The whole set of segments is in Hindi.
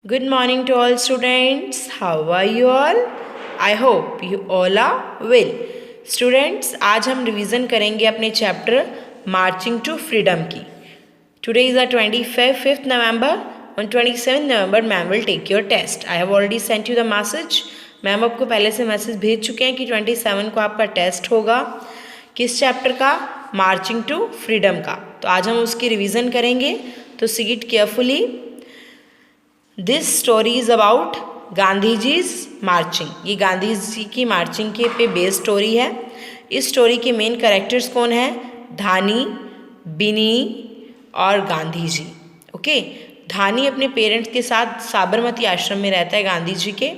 Good morning to all students. How are you all? I hope you all are well. Students, आज हम रिवीजन करेंगे अपने चैप्टर मार्चिंग टू फ्रीडम की. Today is the 25th November. On 27th November, ma'am will take your test. I have already sent you the message. Ma'am आपको पहले से मैसेज भेज चुके हैं कि 27 को आपका टेस्ट होगा. किस चैप्टर का? मार्चिंग टू फ्रीडम का. तो आज हम उसकी रिवीजन करेंगे. तो see it carefully. This story is about Gandhi ji's marching. ये गांधी जी की मार्चिंग के पे बेस्ड स्टोरी है. इस स्टोरी के मेन कैरेक्टर्स कौन हैं? धानी, बिनी और गांधी जी. ओके. धानी अपने पेरेंट्स के साथ साबरमती आश्रम में रहता है गांधी जी के.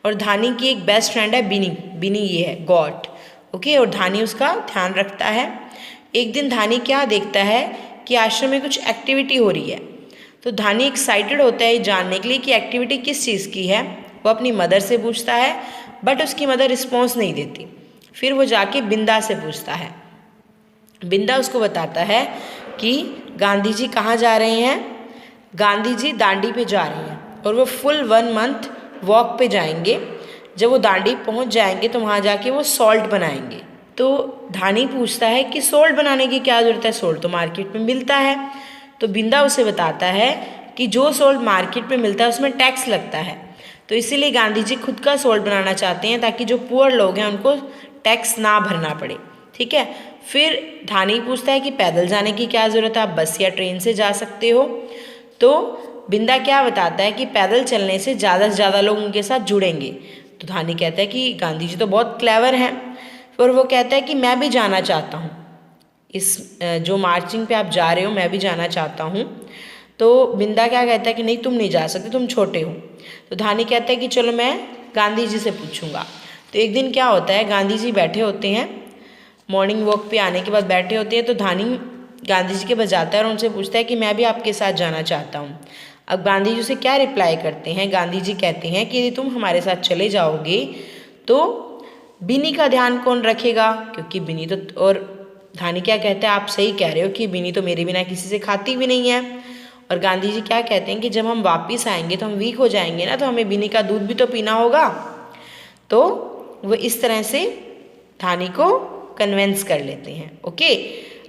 और धानी की एक बेस्ट फ्रेंड है बिनी. बिनी ये है गॉड. ओके. और धानी उसका ध्यान रखता है. एक दिन धानी क्या देखता है कि आश्रम में कुछ एक्टिविटी हो रही है. तो धानी एक्साइटेड होता है जानने के लिए कि एक्टिविटी किस चीज़ की है. वो अपनी मदर से पूछता है बट उसकी मदर रिस्पॉन्स नहीं देती. फिर वो जाके बिंदा से पूछता है. बिंदा उसको बताता है कि गांधी जी कहाँ जा रहे हैं. गांधी जी दांडी पे जा रहे हैं और वो फुल 1 मंथ वॉक पे जाएंगे. जब वो दांडी पहुंच जाएंगे तो वहाँ जाके वो सॉल्ट बनाएंगे. तो धानी पूछता है कि सॉल्ट बनाने की क्या ज़रूरत है, सॉल्ट तो मार्केट में मिलता है. तो बिंदा उसे बताता है कि जो सॉल्ट मार्केट में मिलता है उसमें टैक्स लगता है. तो इसीलिए गांधी जी खुद का सॉल्ट बनाना चाहते हैं ताकि जो पुअर लोग हैं उनको टैक्स ना भरना पड़े. ठीक है. फिर धानी पूछता है कि पैदल जाने की क्या ज़रूरत है, आप बस या ट्रेन से जा सकते हो. तो बिंदा क्या बताता है कि पैदल चलने से ज़्यादा लोग उनके साथ जुड़ेंगे. तो धानी कहता है कि गांधी जी तो बहुत क्लेवर हैं. और वो कहता है कि मैं भी जाना चाहता हूँ इस जो मार्चिंग पे आप जा रहे हो, मैं भी जाना चाहता हूँ. तो बिंदा क्या कहता है कि नहीं तुम नहीं जा सकते, तुम छोटे हो. तो धानी कहता है कि चलो मैं गांधी जी से पूछूंगा. तो एक दिन क्या होता है, गांधी जी बैठे होते हैं मॉर्निंग वॉक पे आने के बाद बैठे होते हैं. तो धानी गांधी जी के पास जाता है और उनसे पूछता है कि मैं भी आपके साथ जाना चाहता हूँ. अब गांधी जी उसे क्या रिप्लाई करते हैं. गांधी जी कहते हैं कि यदि तुम हमारे साथ चले जाओगे तो बिनी का ध्यान कौन रखेगा, क्योंकि बिनी तो. और धानी क्या कहते हैं, आप सही कह रहे हो कि बिनी तो मेरे बिना किसी से खाती भी नहीं है. और गांधी जी क्या कहते हैं कि जब हम वापस आएंगे तो हम वीक हो जाएंगे ना, तो हमें बिनी का दूध भी तो पीना होगा. तो वो इस तरह से धानी को कन्विंस कर लेते हैं. ओके.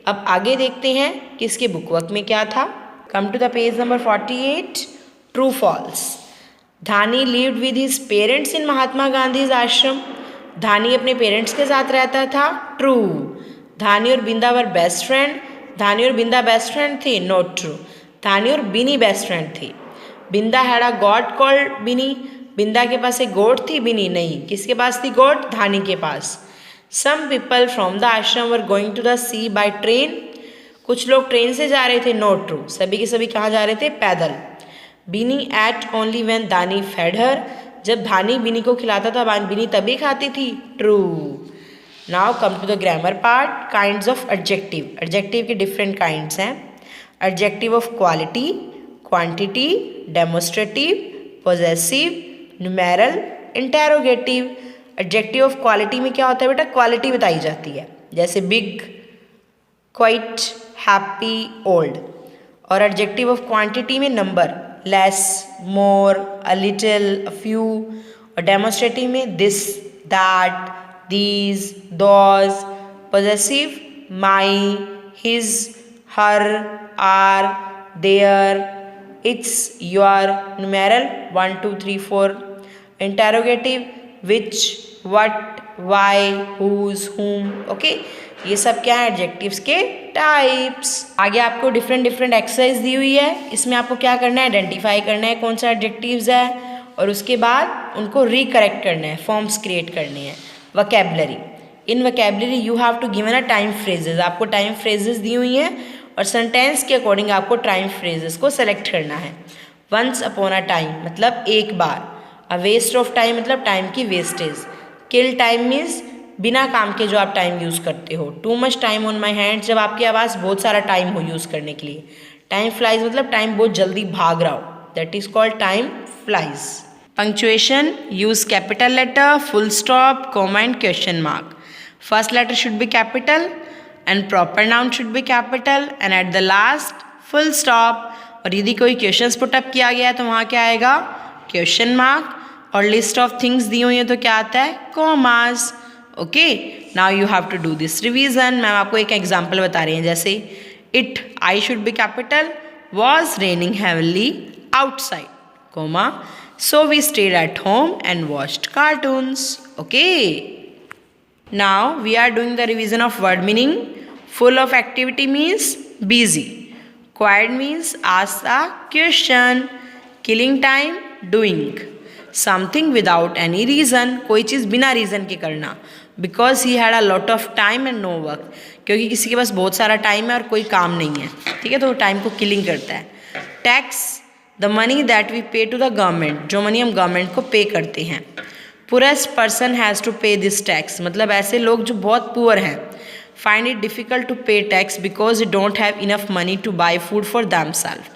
अब आगे देखते हैं कि इसके बुक वर्क में क्या था. Come to the page number 48. True false. Dhani lived with his parents in Mahatma Gandhi ashram. Dhani अपने पेरेंट्स के साथ रहता था. ट्रू. धानी और बिंदा वर बेस्ट फ्रेंड. धानी और बिंदा बेस्ट फ्रेंड थे. Not true. धानी और बिनी बेस्ट फ्रेंड थे. बिंदा हैड अ गॉड कॉल्ड बिनी. बिंदा के पास एक गोट थी, बिनी नहीं. किसके पास थी गोट? धानी के पास. Some people from the ashram were going to the sea by train. कुछ लोग ट्रेन से जा रहे थे. Not true. सभी के सभी कहाँ जा रहे थे? पैदल. Bini ate only when Dhani fed her. जब धानी बिनी को खिलाता था बिनी तभी खाती थी. True. Now come to the grammar part. Kinds of adjective. Adjective के डिफरेंट काइंड्स हैं. Adjective of quality, quantity, demonstrative, possessive, numeral, interrogative. Adjective of quality में क्या होता है बेटा? क्वालिटी बताई जाती है, जैसे बिग, क्वाइट, हैप्पी, ओल्ड. और एडजेक्टिव ऑफ क्वांटिटी में number, less, more, a little, a few. और डेमोस्ट्रेटिव में this, that, these, those. Possessive, my, his, her, our, their, its, your. Numeral 1 2 3 4. Interrogative, which, what, why, whose, whom. Okay. ये सब क्या है? एडजेक्टिव्स के टाइप्स. आगे आपको डिफरेंट एक्सरसाइज दी हुई है. इसमें आपको क्या करना है? आइडेंटिफाई करना है कौन सा एडजेक्टिव्स है और उसके बाद उनको रिकरेक्ट करना है, फॉर्म्स क्रिएट करने हैं. Vocabulary. In vocabulary you have to given a time phrases. आपको टाइम फ्रेजेस दी हुई हैं और सेंटेंस के अकॉर्डिंग आपको टाइम फ्रेजेस को सेलेक्ट करना है. वंस अपॉन अ टाइम मतलब एक बार. अ वेस्ट ऑफ टाइम मतलब टाइम की वेस्टेज. किल टाइम मीन्स बिना काम के जो आप टाइम यूज़ करते हो. Too much time on my hands जब आपके पास बहुत सारा टाइम हो यूज़ करने के लिए. टाइम फ्लाइज मतलब टाइम बहुत जल्दी भाग रहा हो. That is called time flies. Punctuation, use capital letter, full stop, comma and question mark. First letter should be capital and proper noun should be capital, and at the last full stop. और यदि कोई क्वेश्चंस पुटअप किया गया है तो वहाँ क्या आएगा, क्वेश्चन मार्क, और लिस्ट ऑफ थिंग्स दी हुई है तो क्या आता है, commas. Okay, now you have to do this revision. Ma'am आपको एक एग्जाम्पल बता रही हैं, जैसे it, I should be capital, was raining heavenly outside, comma, so we stayed at home and watched cartoons. Okay, now we are doing the revision of word meaning. Full of activity means busy, quiet means ask a question, killing time doing, something without any reason, कोई चीज़ बिना रीज़न के करना, because he had a lot of time and no work, क्योंकि किसी के पास बहुत सारा टाइम है और कोई काम नहीं है, ठीक है, तो वो टाइम को किलिंग करता है। Tax, the money that we pay to the government, जो मनी हम गवर्नमेंट को पे करते हैं। Poorest person has to pay this tax, मतलब ऐसे लोग जो बहुत पुअर हैं। Find it difficult to pay tax because you don't have enough money to buy food for themselves,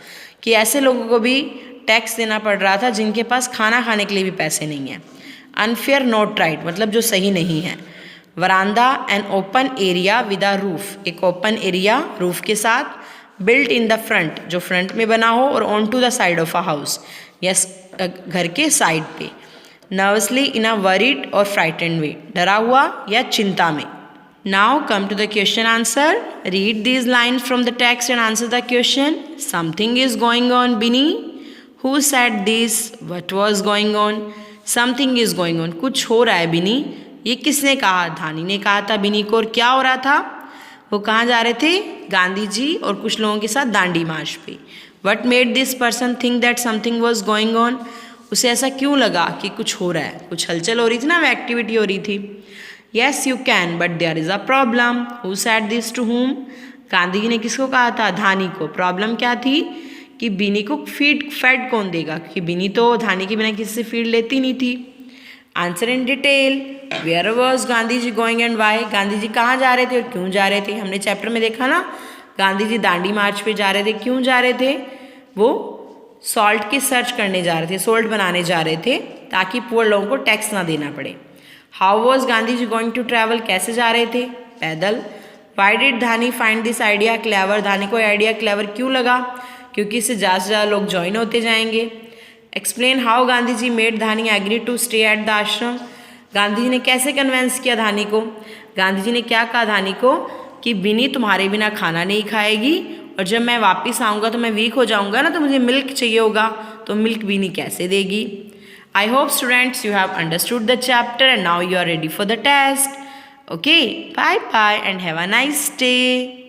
कि ऐसे लोगों को भी टैक्स देना पड़ रहा था जिनके पास खाना खाने के लिए भी पैसे नहीं हैं। अनफेयर, नॉट राइट, मतलब जो सही नहीं है। Verandah, an open area with a roof, एक ओपन एरिया रूफ के साथ। बिल्ट इन द फ्रंट, जो फ्रंट में बना हो, और on to the side of a house, yes, घर के साइड पे। Nervously, in a worried or frightened way, डरा हुआ या चिंता में। Now come to the question answer. Read these line from the text and answer the question. Something is going on Binny, who said this, what was going on. Something is going on, कुछ हो रहा है बिनी, ये किसने कहा, धानी ने कहा था बिनी को। और क्या हो रहा था, वो कहाँ जा रहे थे, गांधी जी और कुछ लोगों के साथ दांडी मार्च पे। What made this person think that something was going on, उसे ऐसा क्यों लगा कि कुछ हो रहा है, कुछ हलचल हो रही थी ना, वो एक्टिविटी हो रही थी। Yes you can but there is a problem, who said this to whom, Gandhi जी ने किसको कहा था, धानी को। प्रॉब्लम क्या थी कि बिनी को फैट कौन देगा, क्योंकि बिनी तो धानी के बिना किसी से फीड लेती नहीं थी। Answer in detail. Where was Gandhi ji going and why, Gandhi ji कहाँ जा रहे थे और क्यों जा रहे थे। हमने चैप्टर में देखा ना, गांधी जी दांडी मार्च पे जा रहे थे, क्यों जा रहे थे, वो सॉल्ट की सर्च करने जा रहे थे, सोल्ट बनाने जा रहे थे ताकि पुअर लोगों को टैक्स ना देना पड़े। How was Gandhi ji going to travel, कैसे जा रहे थे, पैदल। Why did Dhani find this idea clever, Dhani को आइडिया क्लेवर क्यों लगा, क्योंकि इससे ज़्यादा से ज़्यादा लोग ज्वाइन होते जाएंगे। Explain how Gandhi ji made Dhani agree to stay at the ashram, Gandhi जी ने कैसे कन्वेंस किया धानी को। गांधी जी ने क्या कहा धानी को कि बिनी तुम्हारे बिना खाना नहीं खाएगी, और जब मैं वापस आऊँगा तो मैं वीक हो जाऊँगा ना, तो मुझे मिल्क चाहिए होगा, तो मिल्क बिनी कैसे देगी। I hope students you have understood the chapter and now you are ready for the test. Okay, bye bye and have a nice day.